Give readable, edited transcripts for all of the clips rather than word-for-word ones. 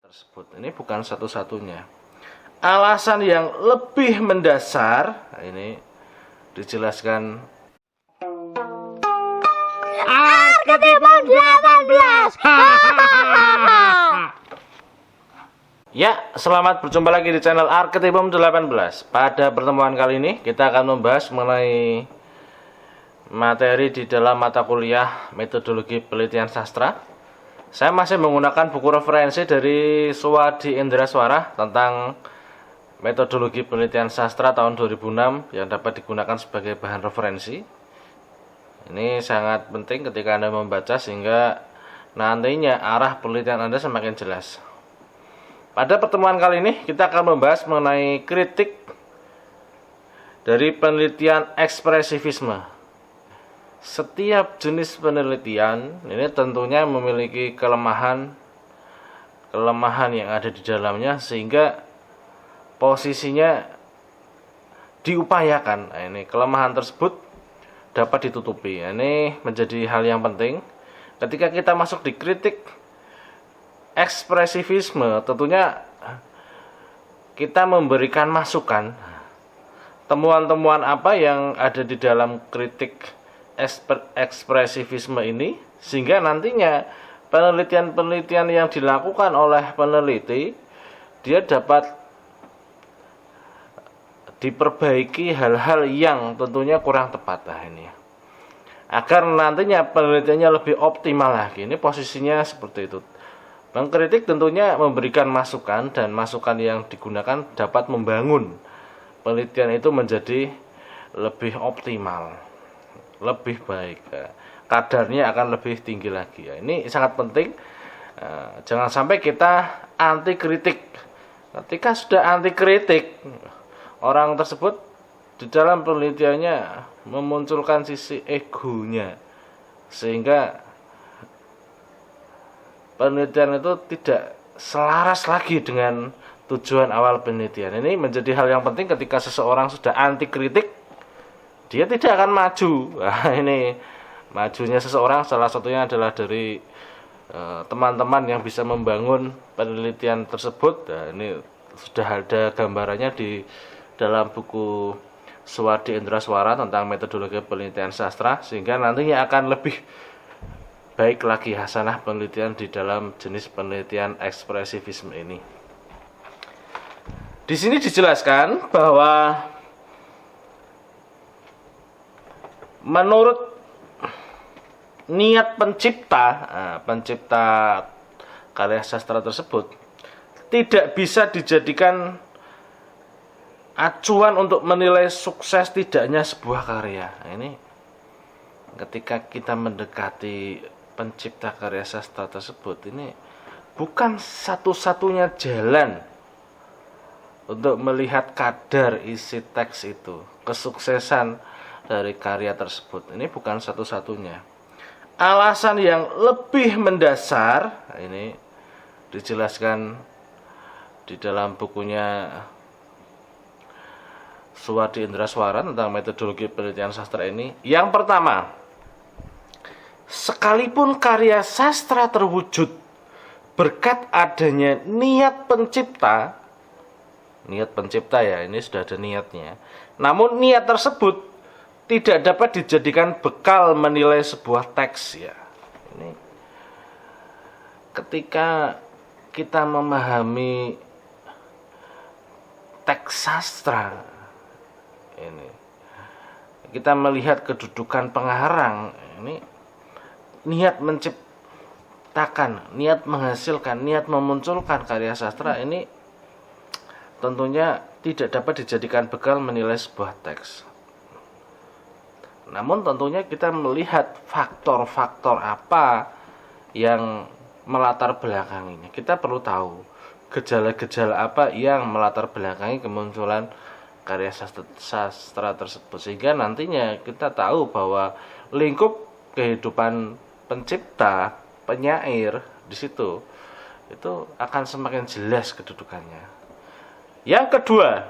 tersebut. Ini bukan satu-satunya. Alasan yang lebih mendasar ini dijelaskan Arketipum 18. Ya, selamat berjumpa lagi di channel Arketipum 18. Pada pertemuan kali ini kita akan membahas mengenai materi di dalam mata kuliah metodologi penelitian sastra. Saya masih menggunakan buku referensi dari Suwadi Indraswara tentang metodologi penelitian sastra tahun 2006 yang dapat digunakan sebagai bahan referensi. Ini sangat penting ketika Anda membaca sehingga nantinya arah penelitian Anda semakin jelas. Pada pertemuan kali ini kita akan membahas mengenai kritik dari penelitian ekspresivisme. Setiap jenis penelitian ini tentunya memiliki kelemahan yang ada di dalamnya sehingga posisinya diupayakan. Ini kelemahan tersebut dapat ditutupi. Ini menjadi hal yang penting ketika kita masuk di kritik ekspresivisme. Tentunya kita memberikan masukan temuan-temuan apa yang ada di dalam kritik ekspresivisme ini sehingga nantinya penelitian-penelitian yang dilakukan oleh peneliti dia dapat diperbaiki hal-hal yang tentunya kurang tepat ini agar nantinya penelitiannya lebih optimal lagi. Ini posisinya seperti itu. Mengkritik tentunya memberikan masukan dan masukan yang digunakan dapat membangun penelitian itu menjadi lebih optimal, lebih baik, kadarnya akan lebih tinggi lagi. Ini sangat penting. Jangan sampai kita anti kritik. Ketika sudah anti kritik, orang tersebut di dalam penelitiannya memunculkan sisi egonya sehingga penelitian itu tidak selaras lagi dengan tujuan awal penelitian. Ini menjadi hal yang penting ketika seseorang sudah anti kritik, dia tidak akan maju. Nah, ini majunya seseorang salah satunya adalah dari teman-teman yang bisa membangun penelitian tersebut. Nah, ini sudah ada gambarannya di dalam buku Suwadi Indraswara tentang metodologi penelitian sastra sehingga nantinya akan lebih baik lagi hasanah penelitian di dalam jenis penelitian ekspresivisme ini. Di sini dijelaskan bahwa menurut niat pencipta karya sastra tersebut tidak bisa dijadikan acuan untuk menilai sukses tidaknya sebuah karya. Ini ketika kita mendekati pencipta karya sastra tersebut, ini bukan satu-satunya jalan untuk melihat kadar isi teks itu, kesuksesan dari karya tersebut. Ini bukan satu-satunya. Alasan yang lebih mendasar ini dijelaskan di dalam bukunya Suwadi Indraswara tentang metodologi penelitian sastra ini. Yang pertama, sekalipun karya sastra terwujud berkat adanya niat pencipta ya, ini sudah ada niatnya. Namun niat tersebut tidak dapat dijadikan bekal menilai sebuah teks ya. Ini ketika kita memahami teks sastra ini, kita melihat kedudukan pengarang, ini niat menciptakan, niat menghasilkan, niat memunculkan karya sastra ini tentunya tidak dapat dijadikan bekal menilai sebuah teks. Namun tentunya kita melihat faktor-faktor apa yang melatar belakanginya. Kita perlu tahu gejala-gejala apa yang melatar belakangi kemunculan karya sastra tersebut sehingga nantinya kita tahu bahwa lingkup kehidupan pencipta, penyair di situ itu akan semakin jelas kedudukannya. Yang kedua,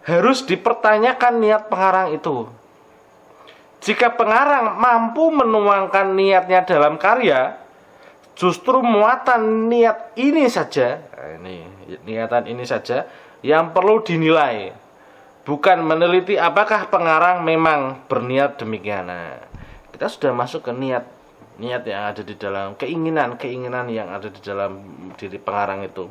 harus dipertanyakan niat pengarang itu. Jika pengarang mampu menuangkan niatnya dalam karya, justru muatan niat ini saja, niatan ini saja yang perlu dinilai, bukan meneliti apakah pengarang memang berniat demikian. Nah, kita sudah masuk ke niat yang ada di dalam keinginan yang ada di dalam diri pengarang itu.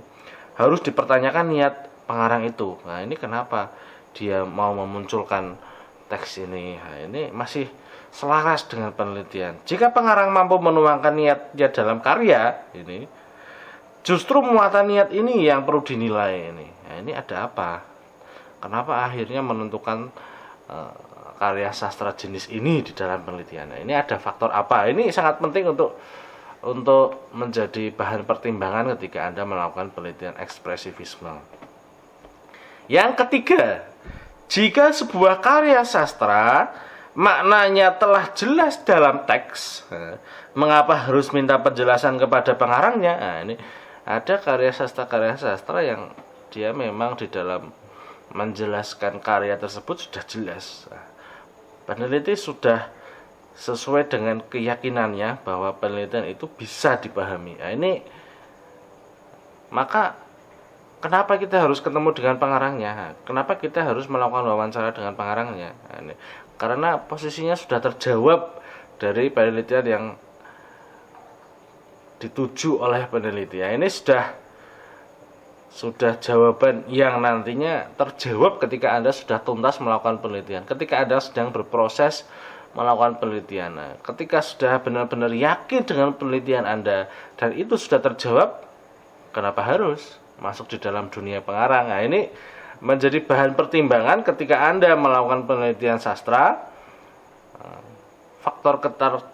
Harus dipertanyakan niat pengarang itu. Nah, ini kenapa dia mau memunculkan teks ini? Nah, ini masih selaras dengan penelitian. Jika pengarang mampu menuangkan niatnya dalam karya ini, justru muatan niat ini yang perlu dinilai ini. Nah, ini ada apa? Kenapa akhirnya menentukan karya sastra jenis ini di dalam penelitian? Nah, ini ada faktor apa? Ini sangat penting untuk menjadi bahan pertimbangan ketika Anda melakukan penelitian ekspresivisme. Yang ketiga, jika sebuah karya sastra maknanya telah jelas dalam teks, mengapa harus minta penjelasan kepada pengarangnya? Nah, ini ada karya sastra yang dia memang di dalam menjelaskan karya tersebut sudah jelas. Peneliti sudah sesuai dengan keyakinannya bahwa penelitian itu bisa dipahami. Nah, ini maka kenapa kita harus ketemu dengan pengarangnya? Kenapa kita harus melakukan wawancara dengan pengarangnya? Nah, ini karena posisinya sudah terjawab dari penelitian yang dituju oleh peneliti. Ya, ini sudah jawaban yang nantinya terjawab ketika Anda sudah tuntas melakukan penelitian. Ketika Anda sedang berproses melakukan penelitian. Nah, ketika sudah benar-benar yakin dengan penelitian Anda dan itu sudah terjawab, kenapa harus masuk di dalam dunia pengarang? Nah, ini menjadi bahan pertimbangan ketika Anda melakukan penelitian sastra.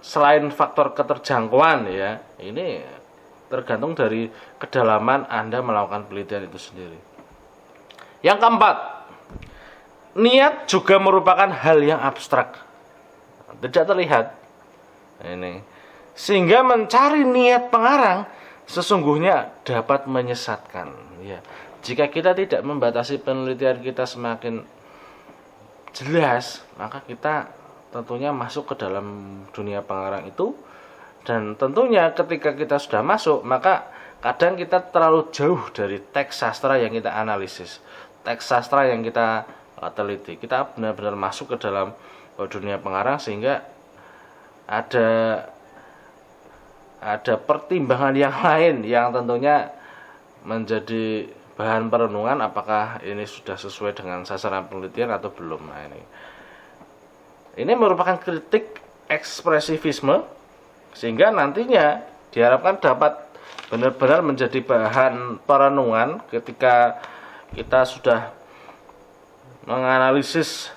Selain faktor keterjangkauan, ya, ini tergantung dari kedalaman Anda melakukan penelitian itu sendiri. Yang keempat, niat juga merupakan hal yang abstrak, tidak terlihat. Ini sehingga mencari niat pengarang sesungguhnya dapat menyesatkan, ya. Jika kita tidak membatasi penelitian kita semakin jelas, maka kita tentunya masuk ke dalam dunia pengarang itu. Dan tentunya ketika kita sudah masuk, maka kadang kita terlalu jauh dari teks sastra yang kita analisis, teks sastra yang kita teliti. Kita benar-benar masuk ke dalam dunia pengarang sehingga ada pertimbangan yang lain yang tentunya menjadi bahan perenungan, apakah ini sudah sesuai dengan sasaran penelitian atau belum. Nah, ini merupakan kritik ekspresivisme, sehingga nantinya diharapkan dapat benar-benar menjadi bahan perenungan ketika kita sudah menganalisis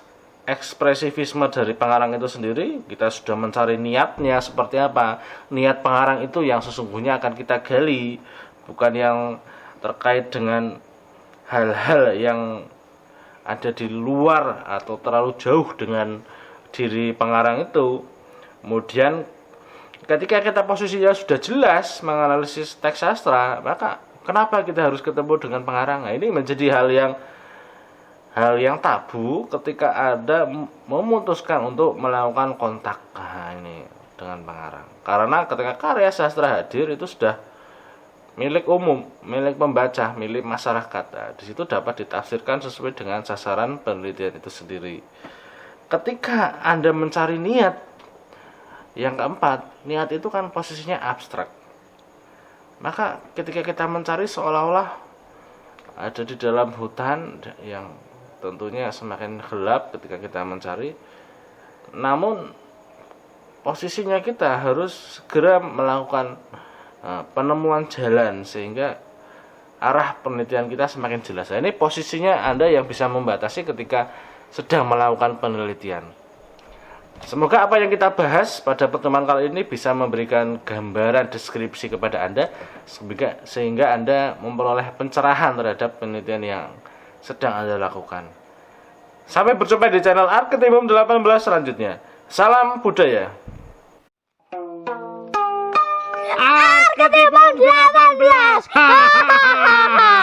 ekspresivisme dari pengarang itu sendiri. Kita sudah mencari niatnya seperti apa, niat pengarang itu yang sesungguhnya akan kita gali, bukan yang terkait dengan hal-hal yang ada di luar atau terlalu jauh dengan diri pengarang itu. Kemudian ketika kita posisinya sudah jelas menganalisis teks sastra, maka kenapa kita harus ketemu dengan pengarang? Nah, ini menjadi hal yang tabu ketika Anda memutuskan untuk melakukan kontak dengan pengarang. Karena ketika karya sastra hadir itu sudah milik umum, milik pembaca, milik masyarakat. Nah, di situ dapat ditafsirkan sesuai dengan sasaran penelitian itu sendiri. Ketika Anda mencari niat, yang keempat, niat itu kan posisinya abstrak. Maka ketika kita mencari seolah-olah ada di dalam hutan yang tentunya semakin gelap ketika kita mencari. Namun posisinya kita harus segera melakukan penemuan jalan sehingga arah penelitian kita semakin jelas. Nah, ini posisinya Anda yang bisa membatasi ketika sedang melakukan penelitian. Semoga apa yang kita bahas pada pertemuan kali ini bisa memberikan gambaran deskripsi kepada Anda sehingga Anda memperoleh pencerahan terhadap penelitian yang sedang Anda lakukan. Sampai berjumpa di channel Arketibum 18 selanjutnya. Salam budaya. Arketibum 18.